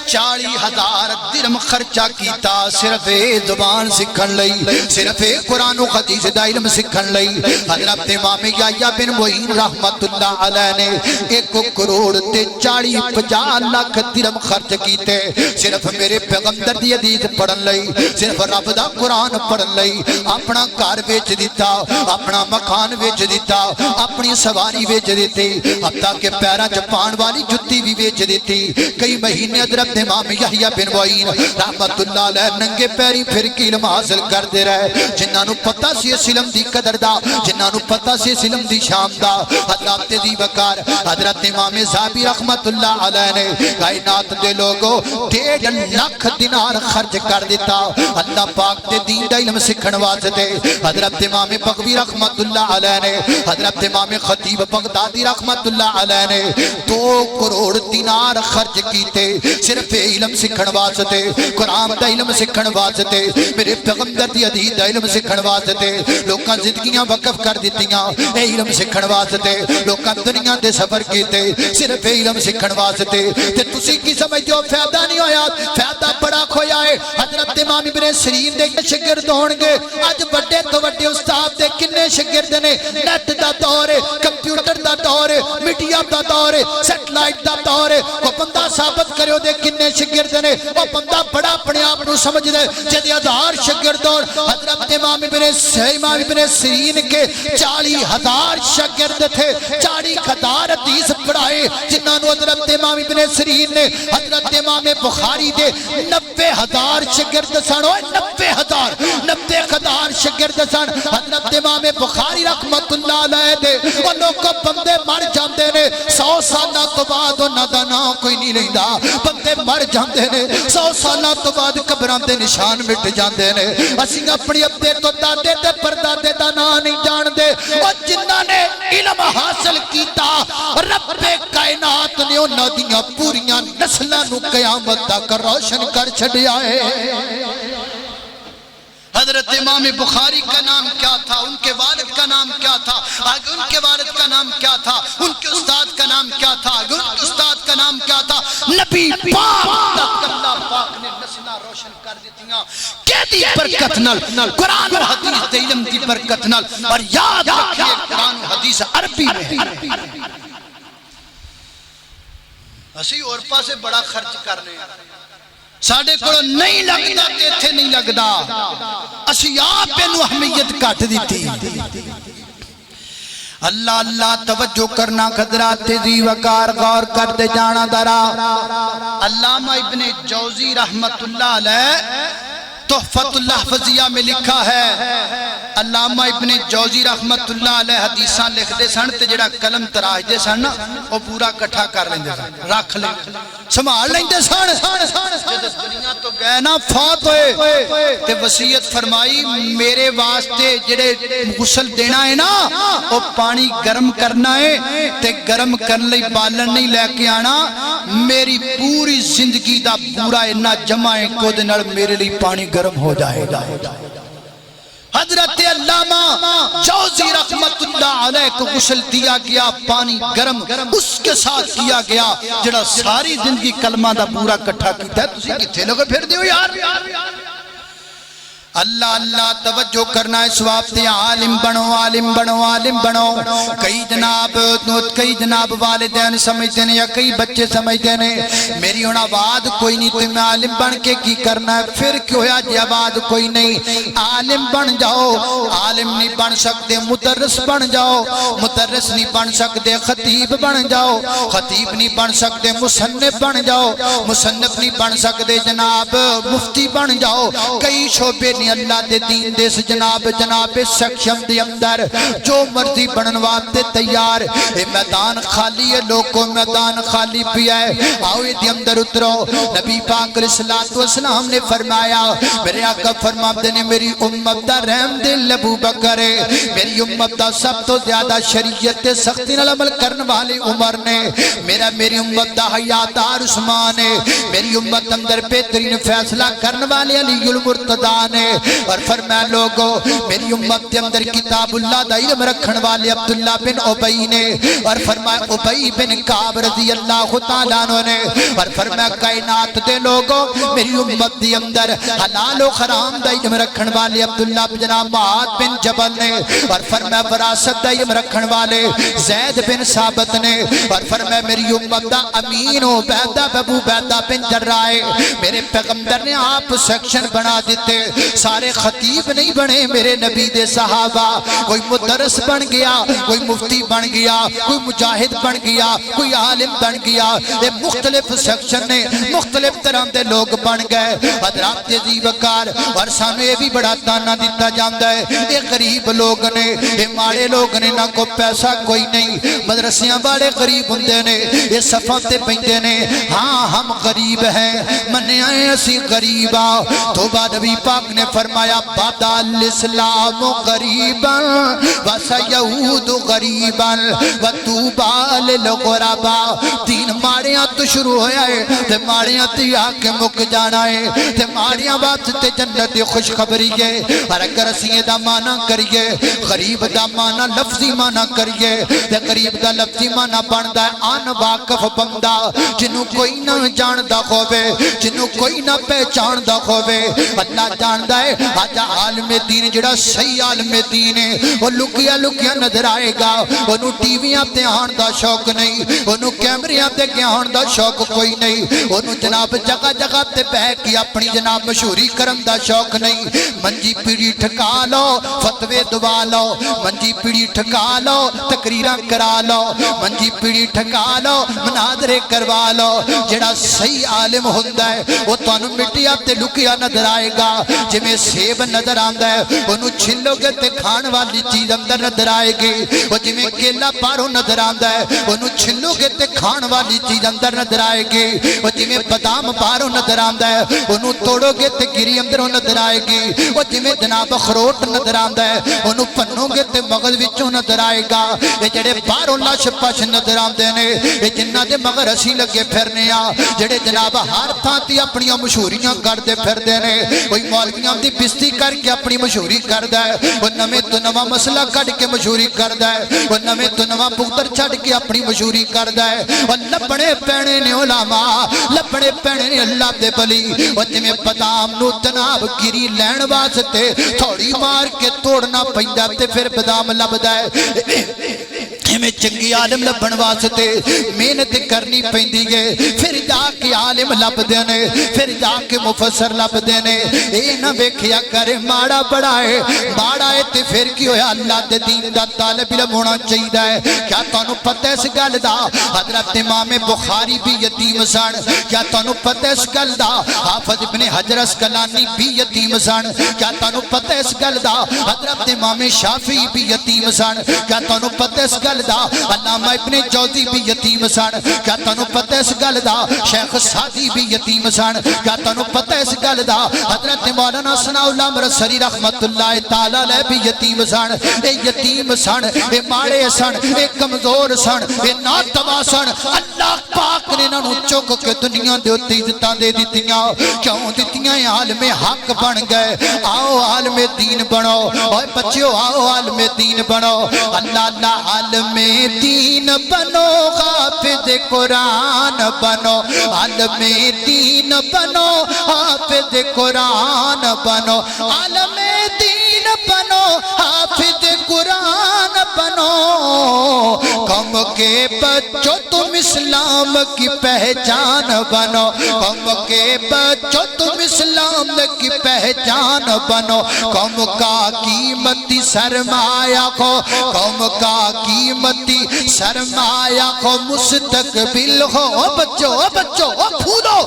40,000 درہم خرچہ کیتا صرف زبان سکھن لئی صرف قرآن و حدیث دا علم سکھن لئی حضرت امام یحییٰ بن معین رحمت اللہ علیہ نے 1 کروڑ تے 40-50 لاکھ درہم خرچ کیتے صرف میرے پیغمبر دی حدیث پڑھن لئی صرف رب دا قرآن پڑھن لئی اپنا گھر ویچ دیتا اپنا مکان ویچ دیتا اپنی سواری ویچ دیتی حتیٰ کہ پیراں چ پان والی جُتی بھی ویچ دیتی کئی مہینے حضرت امام یحییٰ بن معین رحمت اللہ علیہ ننگے پیری پھر کے علم حاصل کرتے رہے جنہاں نو پتہ سی اس علم دی قدر دا جنہاں نو پتہ سی اس علم دی شان دا حضرت دی وقار حضرت امام ذہبی رحمت اللہ علیہ نے کائنات دے لوگوں 1.5 لاکھ دینار دینار خرچ کر دیتا اللہ پاک دے دین دا علم سکھن واسطے حضرت امام بغوی رحمت اللہ علیہ نے حضرت امام خطیب بغدادی رحمت اللہ علیہ نے 2 کروڑ دینار خرچ کیتے صرف علم سکھن واسطے قرآن دا علم سکھن واسطے میرے پیغمبر دی حدیث دا علم سکھن واسطے لوکاں زندگیاں وقف کر دیتیاں اے علم سکھن واسطے لوکاں دنیا دے سفر کیتے صرف علم سکھن واسطے تے تسی کی سمجھتے ہو فائدہ نہیں ہویا فائدہ بڑا کھویا ہے حضرت امام ابن سیرین دے شاگرد ہون گے اج بڑے تو بڑے استاد دے کنے شاگرد نے نیٹ دا دور ہے کمپیوٹر دا دور ہے میڈیا دا دور ہے سیٹلائٹ دا دور ہے وہ بندہ ثابت کرے دے کنے شاگرد نے وہ بندہ بڑا اپنے آپ نو سمجھ دے جدی 1000 شاگرد اور حضرت امام ابن سیرین کے 40,000 شاگرد تھے 40,000 حدیث پڑھائے جنہاں نو حضرت امام ابن سیرین نے حضرت امام بخاری دے 90,000 شاگرد سن 90,000 شاگرد سن حضرت امام بخاری رحمت اللہ علیہ دے وہ لوگ بندے مر جاندے نے 100 سالہ تو بعد انہاں دا نام کوئی نہیں رہندا بندے مر جاندے نے 100 سالہ تو بعد قبراں دے نشان مٹ جاندے نے اسی اپنی ابے تو دادے تے پردادے دا نام نہیں جان دے اور جنہاں نے علم حاصل کیتا رب کائنات نے انہاں دیاں پوریاں نسلاں نو قیامت تک روشن کر چھڈیا ہے حضرت امام بخاری کا نام کیا تھا ان کے والد کا نام کیا تھا آگے ان کے والد کا نام کیا تھا ان کے استاد کا نام کیا تھا آگے ان کے استاد کا نام کیا تھا نبی پاک تک اللہ پاک نے نسلہ روشن کر دیتیاں کیدی برکت نال قرآن و حدیث دے علم دی برکت نال اور یاد رکھئے قرآن و حدیث عربی میں اسی اور پاسے بڑا خرچ کرنے ساڑھے کو نہیں لگتا تیتھے نہیں لگتا اسی آپ انو اہمیت کٹ دیتی اللہ اللہ توجہ کرنا خضرات تیزی وقار غور کرتے جانا درا علامہ ابن جوزی رحمت اللہ علیہ تحفت اللحفظیہ میں لکھا ہے علامہ ابن جوزی رحمت اللہ علیہ حدیثاں لکھ دے سن تے جڑا قلم تراج دے سن وہ پورا کٹھا کر لیں دے سن رکھ لیں سمال لیں دے سن جب دنیا تو گئے نا فوت ہوئے تے وصیت فرمائی میرے واسطے جڑے غسل دینا ہے نا وہ پانی گرم کرنا ہے تے گرم کرنے لئی بالن نہیں لے کے آنا میری پوری زندگی دا پورا انہا جمع ہے کو دے نڑ میرے لئی پانی گرم ہو جائے گا حضرت علامہ جوزی رحمت اللہ علیہ کو غسل دیا گیا پانی گرم اس کے ساتھ کیا گیا جڑا ساری زندگی کلمہ دا پورا کٹھا کیتا ہے تسی کتھے لوگے پھر دیو یار اللہ اللہ توجہ کرنا ہے سواب تے عالم بنو عالم بنو عالم بنو کئی جناب والدین سمجھتے ہیں یا کئی بچے سمجھتے ہیں میری ہونا آباد کوئی نہیں تو میں عالم بن کے کی کرنا ہے پھر کیوں ہے جی آباد کوئی نہیں عالم بن جاؤ عالم نہیں بن سکتے مدرس بن جاؤ مدرس نہیں بن سکتے خطیب بن جاؤ خطیب نہیں بن سکتے مصنف بن جاؤ مصنف نہیں بن سکتے جناب مفتی بن جاؤ کئی شعبے اللہ دے دین دے جناب سیکشن دے اندر جو مرضی بنن واسطے تیار اے میدان خالی ہے لوگوں میدان خالی پیا ہے آؤ دے اندر اترو نبی پاک علیہ السلام نے فرمایا میرے آقا فرماتے نے میری امت دا رحم دل ابو بکر ہے میری امت دا سب تو زیادہ شریعت سختی نال عمل کرنے والے عمر نے میری امت دا حیادار عثمان ہے میری امت اندر بہترین فیصلہ کرنے والے علی المرتضی نے اور فرمایا لوگو میری امت کے اندر کتاب اللہ دا علم رکھن والے عبداللہ بن عبی نے اور فرمایا عبی بن کعب رضی اللہ تعالیٰ عنہ نے اور فرمایا کائنات دے لوگو میری امت کے اندر حلال و حرام دا علم رکھن والے عبداللہ بن معاذ بن جبل نے اور فرمایا وراثت دا علم رکھن والے زید بن ثابت نے اور فرمایا میری امت دا امین و عبیدہ ابو عبیدہ بن جراح میرے پیغمبر نے آپ سیکشن بنا دیتے سارے خطیب نہیں بنے میرے نبی دے صحابہ کوئی مدرس بن گیا کوئی مفتی بن گیا کوئی مجاہد بن گیا کوئی عالم بن گیا یہ مختلف سیکشن نے مختلف طرح دے لوگ بن گئے حضرات عزیز وقار اور سانو یہ بھی بڑا تانا دیتا جاندہ ہے یہ غریب لوگ نے یہ ماڑے لوگ نے نہ کو پیسہ کوئی نہیں مدرسیاں بڑے غریب ہندے نے یہ صفاتے پہندے نے ہاں ہم غریب ہیں مننے آئے اسی غریبا تو بعد نبی پاک نے فرمایا بَدَ الاسلام غریبا وَسَيَعُودُ غریبا وَطُوبَى لِلْغُرَبَا دین ماڑیاں تو شروع ہویا ہے تے ماڑیاں تے آکے مک جانا ہے تے ماڑیاں بات تے جنت خوشخبری ہے اور اگر اسی دا معنی کریے غریب دا معنی لفظی معنی کریے تے غریب دا لفظی معنی بندا ہے ان واقف بندہ جنوں کوئی نہ جاندا ہووے جنوں کوئی نہ پہچاندا ہووے اللہ جاندا ہے آج عالم دین جڑا صحیح عالم دین ہے وہ لکیا لکیا نظر آئے گا انہوں ٹی ویاں تے آن دا شوق نہیں انہوں کیمریاں تے آن دا شوق کوئی نہیں انہوں جناب جگہ جگہ تے بہ کے اپنی جناب مشہوری کرم دا شوق نہیں منجی پیڑی ٹھکا لو فتوے دعا لو منجی پیڑی ٹھکا لو تقریراں کرا لو منجی پیڑی ٹھکا لو مناظرے کروا لو جڑا صحیح عالم ہوندا ہے وہ تانوں مٹیا تے لکیا نظر آئے گا جویں سیب نظر آندا ہے انہوں چھلو گے تے کھان والی چیز اندر نظر آئے گی وہ جویں کیلا باہروں نظر آندا ہے انہوں چھلو گے تے کھان والی چیز اندر نظر آئے گی وہ جویں بادام باہروں نظر آندا ہے انہوں توڑو گے تے گری اندروں نظر آئے گی وہ جویں جناب اخروٹ نظر آندا ہے انہوں پنو گے تے مغز وچوں نظر آئے گا یہ جڑے باہروں لش پش نظر آندے نے یہ جنہ دے مگر اسی لگے پھرنے آ جڑے جناب ہر تھاں تے اپنی مشہوریاں کردے پھردے نے کوئی مولویاں دی بستی کر کے اپنی مشہوری کردا ہے وہ نویں تو نواں مسئلہ کڈ کے مشہوری کردا ہے وہ نویں تو نواں پتر چھڈ کے اپنی مشہوری کردا ہے وہ لبنے پینے نے علماء لبنے پینے نے اللہ دے بلی وہ جویں بادام نو جناب گری لین واسطے تھوڑی مار کے توڑنا پیندا تے پھر بادام لبدا ہے ہمیں چنگی عالم لبن واسطے محنت کرنی پیندی ہے پھر جا کے عالم لب دینے پھر جا کے مفسر لب دینے اے نہ ویکھیا کرے ماڑا بڑا ہے ماڑا ہے تے پھر کی ہویا اللہ دے دین دا طالب علم ہونا چاہیے ہے کیا تانوں پتہ اس گل دا حضرت امام بخاری بھی یتیم سن کیا تانوں پتہ اس گل دا حافظ ابن حجر اسقلانی بھی یتیم سن کیا تانوں پتہ اس گل دا حضرت امام شافعی بھی یتیم سن کیا تانوں پتہ اس گل دا علامہ ابن جوزی بھی یتیم سن کیا تانوں پتہ اس گل دا شیخ سعدی بھی یتیم سن کیا تانوں پتہ اس گل دا حضرت مولانا ثناء اللہ مرسری رحمت اللہ تعالی علیہ بھی یتیم سن اے یتیم سن اے ماڑے سن اے کمزور سن اے ناتوا سن اللہ پاک نے انہاں نوں چک کے دنیا دے اوتے عزتاں دے دتیاں کیوں دتیاں عالم حق بن گئے آؤ عالم دین بنو اوے بچیو آؤ عالم دین بنو اللہ اللہ عالم دین بنو حافظ قرآن بنو عالم دین بنو حافظ قرآن بنو عالم دین بنو حافظ قرآن بنو قوم کے بچوں تم اسلام کی پہچان بنو قوم کے بچوں تم اسلام کی پہچان بنو قوم کا قیمتی سرمایہ کو قوم کا قیمتی سرمایہ کو مستقبل ہو بچو پھولو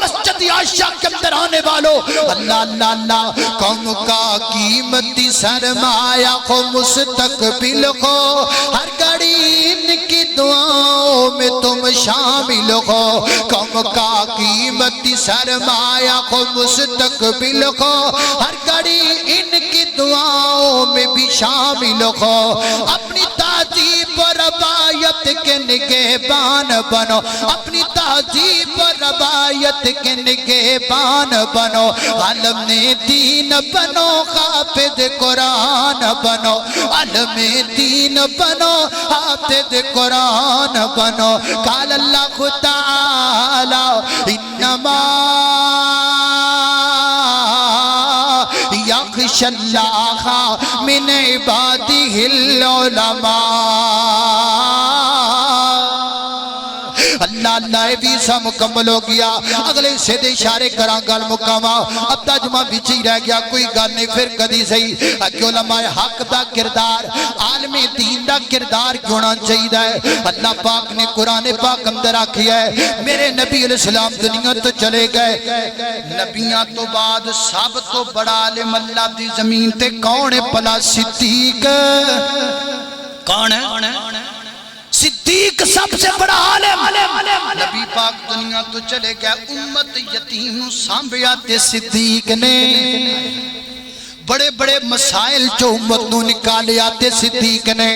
مسجد عائشہ کے اندر آنے والو اللہ اللہ اللہ قوم کا قیمتی سرمایہ کو مستقبل ہو ہر گھڑی ان کی دعاؤں میں تم شامل ہو قوم کا قیمتی سرمایہ کو مستقبل ہو ہر گھڑی ان کی دعاؤں میں بھی شامل ہو اپنی تہذیب و روایت کے نگہبان بنو اپنی تہذیب و روایت کے نگہبان بنو عالم دین بنو حافظ قرآن بنو عالم دین بنو حافظ قرآن بنو قال اللہ تعالی انما یخشی اللہ من عبادہ العلماء اللہ اللہ ویزا مکمل ہو گیا اگلے حصے دے اشارے کراں گل مکاواں ادھا جمعہ وچ ہی رہ گیا کوئی گل نہیں پھر کدی صحیح کہ علماء حق دا کردار عالم دین دا کردار ہونا چاہیے ہے اللہ پاک نے قرآن پاک اندر آکھیا ہے میرے نبی علیہ السلام دنیا تو چلے گئے نبیاں تو بعد سب تو بڑا عالم اللہ دی زمین تے کون ہے پلا صدیق کون ہے صدیق سب سے بڑا عالم نبی پاک دنیا تو چلے گیا امت یتیم سانبھیا تے صدیق نے بڑے بڑے مسائل جو امت نو نکالے آتے صدیق نے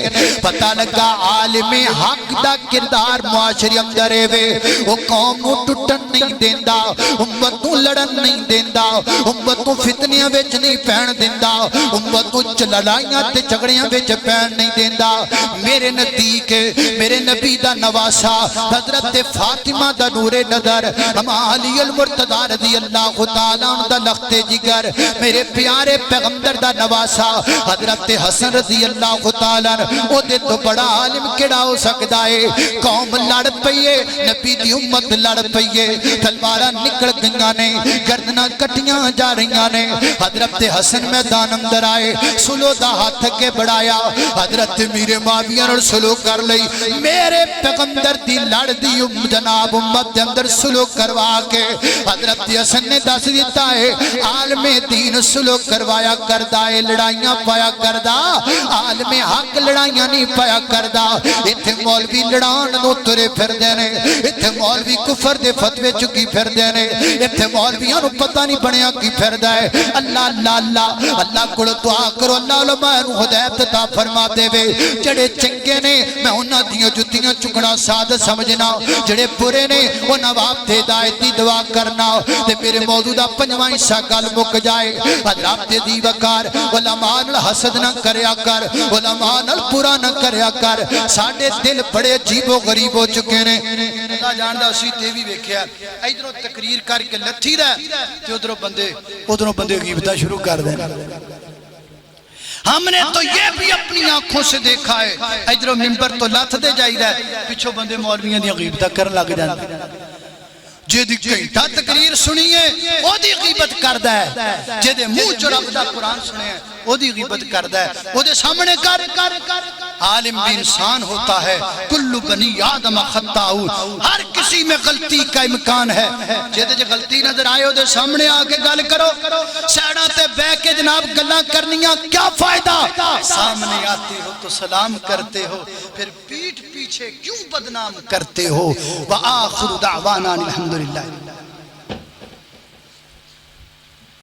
پتہ لگا عالم حق دا کردار معاشرے اندر ہے وہ قوم نو ٹوٹن نہیں دیندا امت نو لڑن نہیں دیندا امت نو فتنیاں وچ نہیں پین دیندا امت نو لڑائیاں تے جھگڑیاں وچ پین نہیں دیندا میرے نزدیک میرے نبی دا نواسا حضرت فاطمہ دا نور نظر علی المرتضی رضی اللہ تعالی عنہ دا لخت جگر میرے پیارے پیغمبر دا نواسا حضرت حسن رضی اللہ تعالیٰ او دے تو بڑا عالم کیڑا ہو سکتا ہے قوم لڑ پئیے نبی دی امت لڑ پئیے تلوارہ نکل گئیاں نے گردناں کٹیاں جا رہیاں نے حضرت حسن میدان اندر آئے سلو دا ہاتھ کے بڑھایا حضرت میرے معاویہ اور سلو کر لئی میرے پیغمبر دی لڑ دی جناب امت دے اندر سلو کروا کے حضرت حسن نے دس دیتا ہے عالم دین سلو کروایا کردہ ہے لڑائیاں پایا کردہ عالم حق لڑائیاں نہیں پایا کردہ اتھے مولوی لڑان نو ترے پھر دینے اتھے مولوی کفر دے فتوے چکی پھر دینے اتھے مولویاں نو پتہ نہیں بنیا کی پھر دائے اللہ اللہ اللہ اللہ کڑو دعا کرو اللہ علماء نو ہدایت عطا فرما دے وے جڑے چنگے نے میں انہاں دیاں جتیاں چکنا سعادت سمجھنا جڑے برے نے وہ نواب تے ہدایت دی دعا کرنا تے میرے موجودہ پنجواں حصہ گل مک جائے حضرات دی وقار علماء حسد نہ کریا کر علماء برا نہ کریا کر ساڑھے دل بڑے عجیب و غریب ہو چکے نے اللہ جاندہ اسی تیوی ویکھیا ایدروں تقریر کر کے لتھی دا تے ادھروں بندے غیبتہ شروع کر دیں ہم نے تو یہ بھی اپنی آنکھوں سے دیکھا ہے ایدروں ممبر تو لت دے جائی رہا ہے پیچھو بندے مولویاں دی غیبتہ کرن لگ جاندے جے دی گھنٹہ تقریر سنیے او دی غیبت کردہ ہے جے دے منہ جو رب دا قرآن سنے ہیں او دی غیبت کردہ ہے او دے سامنے کر عالم بھی انسان ہوتا ہے کل بنی آدم خطاؤ ہر کسی میں غلطی کا امکان ہے جے دے غلطی نظر آئے او دے سامنے آکے گل کرو سیڑا تے بے کے جناب گلاں کرنیاں کیا فائدہ سامنے آتے ہو تو سلام کرتے ہو پھر پیٹھ پیچھے کیوں بدنام کرتے ہو وآخر دعوانا الحمدللہ